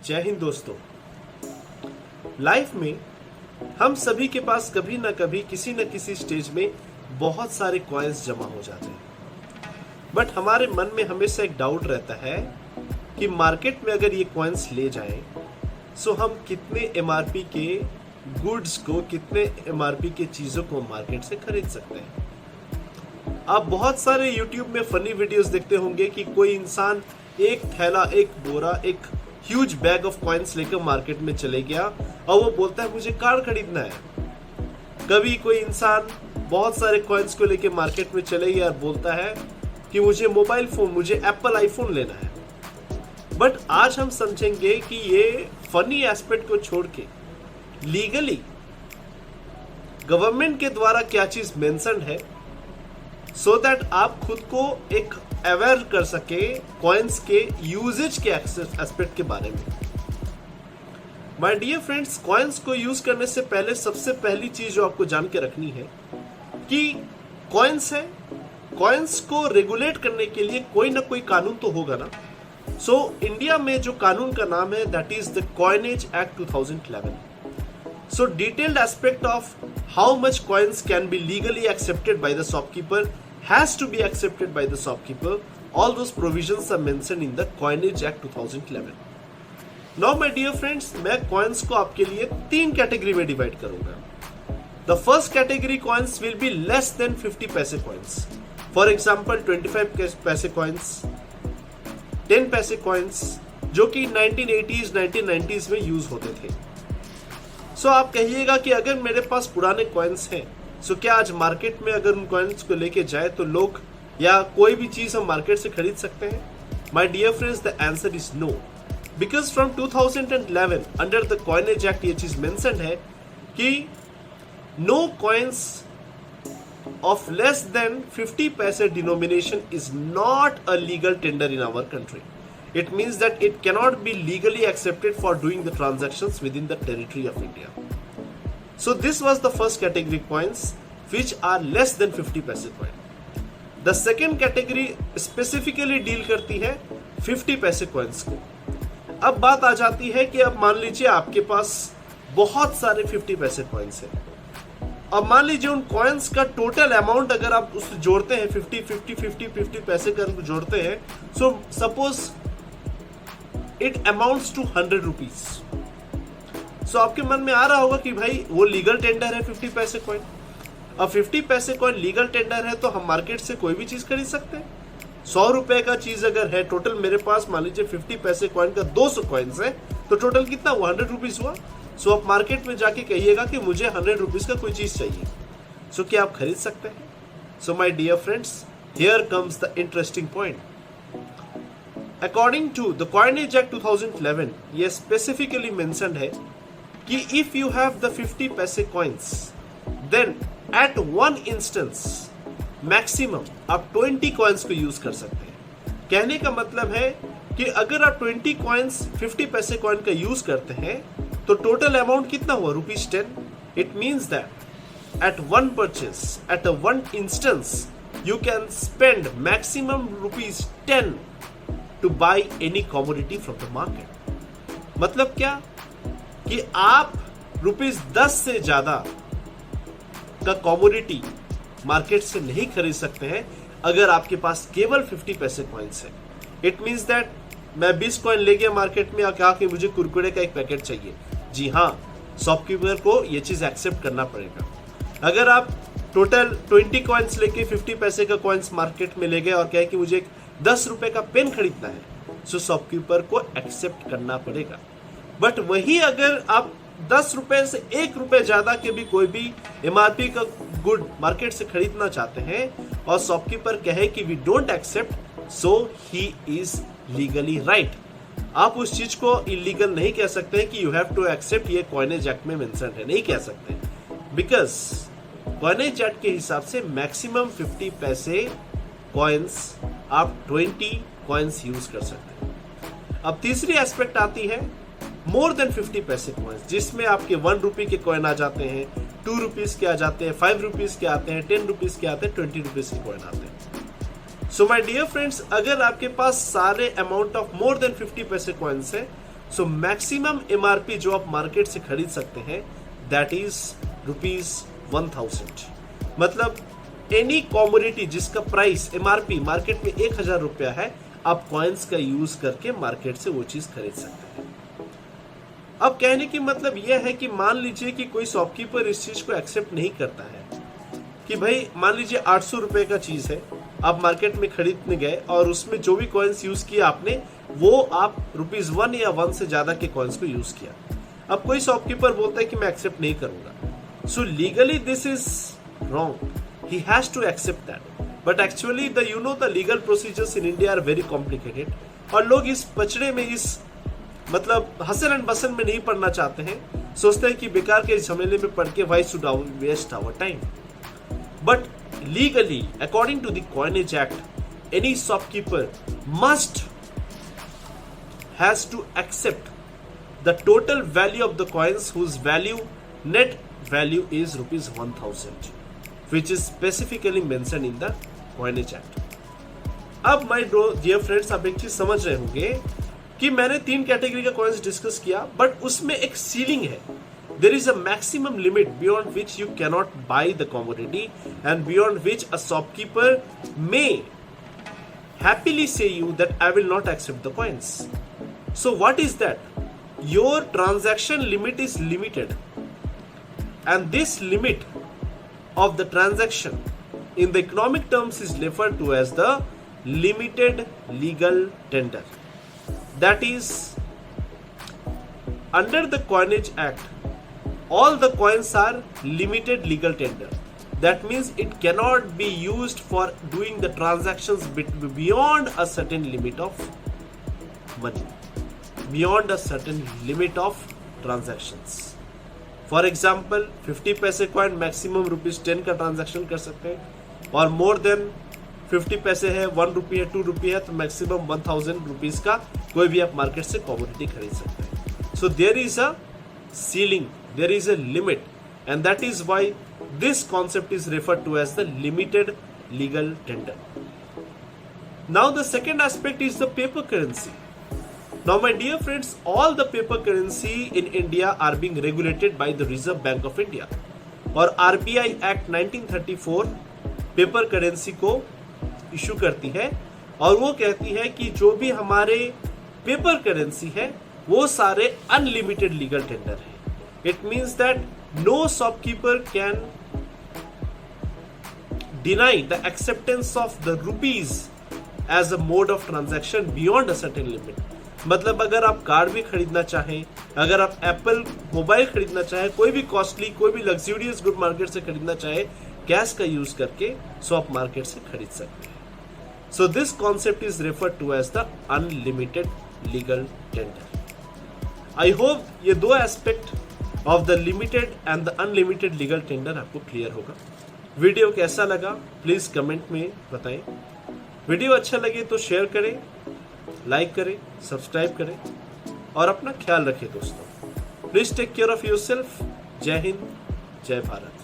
जय हिंद दोस्तों। लाइफ में हम सभी के पास कभी ना कभी किसी न किसी स्टेज में बहुत सारे कॉइन्स जमा हो जाते हैं, बट हमारे मन में हमेशा एक डाउट रहता है कि मार्केट में अगर ये कॉइन्स ले जाएं सो हम कितने एमआरपी के गुड्स को, कितने एमआरपी के चीज़ों को मार्केट से खरीद सकते हैं। आप बहुत सारे YouTube में फनी वीडियोस देखते होंगे कि कोई इंसान एक थैला, एक बोरा, एक ह्यूज बैग ऑफ कॉइन्स लेकर मार्केट में चले गया और वो बोलता है मुझे कार खरीदना है। कभी कोई इंसान बहुत सारे कॉइन्स को लेकर मार्केट में चले गया और बोलता है कि मुझे मोबाइल फोन, मुझे एप्पल आईफोन लेना है। बट आज हम समझेंगे कि ये फनी एस्पेक्ट को छोड़ के लीगली गवर्नमेंट के द्वारा क्या चीज मेंशन है, सो दैट आप खुद को एक अवेयर कर सके कॉइन्स के यूजेज के एस्पेक्ट के बारे में। माय डियर फ्रेंड्स, कॉइन्स को यूज करने से पहले सबसे पहली चीज जो आपको जान के रखनी है कि कॉइन्स है, कॉइन्स को रेगुलेट करने के लिए कोई ना कोई कानून तो होगा ना। सो इंडिया में जो कानून का नाम है that is the coinage act 2011। So detailed aspect of how much coins can be legally accepted by the shopkeeper has to be accepted by the shopkeeper. All those provisions are mentioned in the Coinage Act 2011. Now my dear friends, मैं coins को आपके लिए 3 category में divide करूंगा. The first category coins will be less than 50 पैसे coins. For example 25 पैसे coins, 10 पैसे coins जो कि 1980s 1990s में यूज होते थे. सो आप कहिएगा कि अगर मेरे पास पुराने कॉइन्स हैं, सो क्या आज मार्केट में अगर उन कॉइन्स को लेके जाए तो लोग या कोई भी चीज हम मार्केट से खरीद सकते हैं? My dear friends, the answer is no, because from 2011 under the coinage act ये चीज मेंशन्ड है कि no coins of less than 50 paise denomination is not a legal tender in our country. It means that it cannot be legally accepted for doing the transactions within the territory of India. So this was the first category coins which are less than 50 paise coin. The second category specifically deal करती है 50 पैसे coins को. अब बात आ जाती है कि अब मान लीजिए आपके पास बहुत सारे 50 पैसे coins हैं. अब मान लीजिए उन coins का टोटल अमाउंट अगर आप उससे जोड़ते हैं 50 पैसे का जोड़ते हैं, so suppose it amounts to 100 rupees. So आपके मन में आ रहा होगा कि भाई वो लीगल टेंडर है 50 पैसे कॉइन. अब 50 पैसे कॉइन लीगल टेंडर है तो हम मार्केट से कोई भी चीज खरीद सकते हैं. 100 रुपए का चीज अगर है, टोटल मेरे पास मान लीजिए 50 पैसे कॉइन का 200 कॉइन्स है, तो टोटल कितना हुआ? 100 रुपीज हुआ. सो आप मार्केट में जाके कहिएगा कि मुझे 100 रुपीज का कोई चीज चाहिए. सो क्या आप खरीद सकते हैं? So my dear friends, here comes the interesting point. According to the Coinage Act 2011, ये specifically mentioned है कि if you have the 50 पैसे coins, then at one instance maximum आप 20 coins को यूज कर सकते हैं. कहने का मतलब है कि अगर आप 20 coins 50 पैसे coin का यूज करते हैं तो टोटल अमाउंट कितना हुआ? ₹10. It means that at one purchase, at a one instance, you can spend maximum ₹10 to buy any commodity from the market. मतलब क्या कि आप ₹10 से ज्यादा का कॉमोडिटी मार्केट से नहीं खरीद सकते हैं अगर आपके पास केवल 50 पैसे कॉइन्स है. इट मींस दैट मैं 20 कॉइन ले गया मार्केट में और कहा कि मुझे कुरकुरे का एक पैकेट चाहिए. जी हाँ, शॉपकीपर को यह चीज एक्सेप्ट करना पड़ेगा. अगर आप टोटल 20 कॉइन्स लेके 50 पैसे का कॉइन्स मार्केट में ले गए और कहे कि मुझे 10 रुपए का पेन खरीदना है, सो शॉपकीपर को एक्सेप्ट करना पड़ेगा. बट वही अगर आप 10 रुपए से 1 रुपए ज्यादा के भी कोई भी एमआरपी का गुड मार्केट से खरीदना चाहते हैं और शॉपकीपर कहे कि we don't accept, so he is legally right. आप उस चीज को इलीगल नहीं कह सकते कि यू हैव टू एक्सेप्ट, ये कॉइनेज एक्ट में मेंशन है, नहीं कह सकते. बिकॉज कॉइनेज एक्ट के हिसाब से मैक्सिमम 50 पैसे कॉइन्स आप 20 कॉइन्स यूज कर सकते हैं. अब तीसरी एस्पेक्ट आती है मोर देन 50 पैसे कॉइन्स, जिसमें आपके 1 रुपए के कॉइन आ जाते हैं, 2 रुपीज के आ जाते हैं, 5 रुपीज के आते हैं, 10 रुपीज के आते हैं, 20 रुपीज के कॉइन आते हैं. सो माय डियर फ्रेंड्स, अगर आपके पास सारे अमाउंट ऑफ मोर देन 50 पैसे कॉइन्स है सो मैक्सिमम एमआरपी जो आप मार्केट से खरीद सकते हैं दैट इज ₹1000। मतलब एनी कॉमोडिटी जिसका प्राइस एमआरपी मार्केट में 1000 रुपया है, आप कॉइन्स का यूज करके मार्केट से वो चीज खरीद सकते हैं। अब कहने की मतलब यह है कि मान लीजिए कि कोई शॉपकीपर इस चीज को एक्सेप्ट नहीं करता है कि भाई मान लीजिए 800 रुपए का चीज है, आप मार्केट में खरीदने गए और उसमें जो भी कॉइन्स यूज किया आपने वो आप ₹1 या 1 से ज्यादा के कॉइन्स को यूज किया। अब कोई शॉपकीपर बोलता है कि मैं एक्सेप्ट नहीं करूंगा, so legally this is wrong, he has to accept that, but actually the legal procedures in India are very complicated, और लोग इस पचड़े में, इस मतलब हसन एंड बसन में नहीं पढ़ना चाहते हैं, सोचते हैं कि बेकार के झमेले में पढ़ के why should waste our time. But legally according to the coinage act any shopkeeper must has to accept the total value of the coins whose net value is ₹1000, which is specifically mentioned in the coinage act. अब my dear friends, आप एक चीज समझ रहे होंगे कि मैंने 3 category का कॉइन्स डिस्कस किया, बट उसमें एक सीलिंग है। There is a maximum limit beyond which you cannot buy the commodity and beyond which a shopkeeper may happily say you that I will not accept the coins. So what is that? Your transaction limit is limited, and this limit of the transaction in the economic terms is referred to as the limited legal tender. That is, under the Coinage Act, all the coins are limited legal tender. That means it cannot be used for doing the transactions beyond a certain limit of money, beyond a certain limit of transactions. For example, 50 पैसे coin maximum ₹10 का transaction कर सकते हैं, और more than 50 पैसे है, 1 रुपी है, 2 रुपी है, तो मैक्सिमम 1000 रुपीज का कोई भी आप मार्केट से कमोडिटी खरीद सकते हैं। So there is a ceiling, there is a limit, and that is why this concept is referred to as the limited legal tender. Now the second aspect is the paper currency. Now my dear friends, all the paper currency in India are being regulated by the Reserve Bank of India, और RBI Act 1934 paper currency को issue करती है, और वो कहती है कि जो भी हमारे पेपर करेंसी है वो सारे अनलिमिटेड लीगल टेंडर है. It means that no shopkeeper can deny the acceptance of the rupees as a mode of transaction beyond a certain limit. मतलब अगर आप कार भी खरीदना चाहें, अगर आप एप्पल मोबाइल खरीदना चाहें, कोई भी कॉस्टली, कोई भी लग्जूरियस गुड मार्केट से खरीदना चाहे कैश का यूज करके, सो आप मार्केट से खरीद सकते हैं. So this concept is referred to as the unlimited legal tender. I hope ये दो aspect of the limited and the unlimited legal tender आपको क्लियर होगा. वीडियो कैसा लगा प्लीज कमेंट में बताएं. वीडियो अच्छा लगे तो शेयर करें, लाइक करें, सब्सक्राइब करें, और अपना ख्याल रखें दोस्तों. Please take care of yourself. जय हिंद, जय भारत.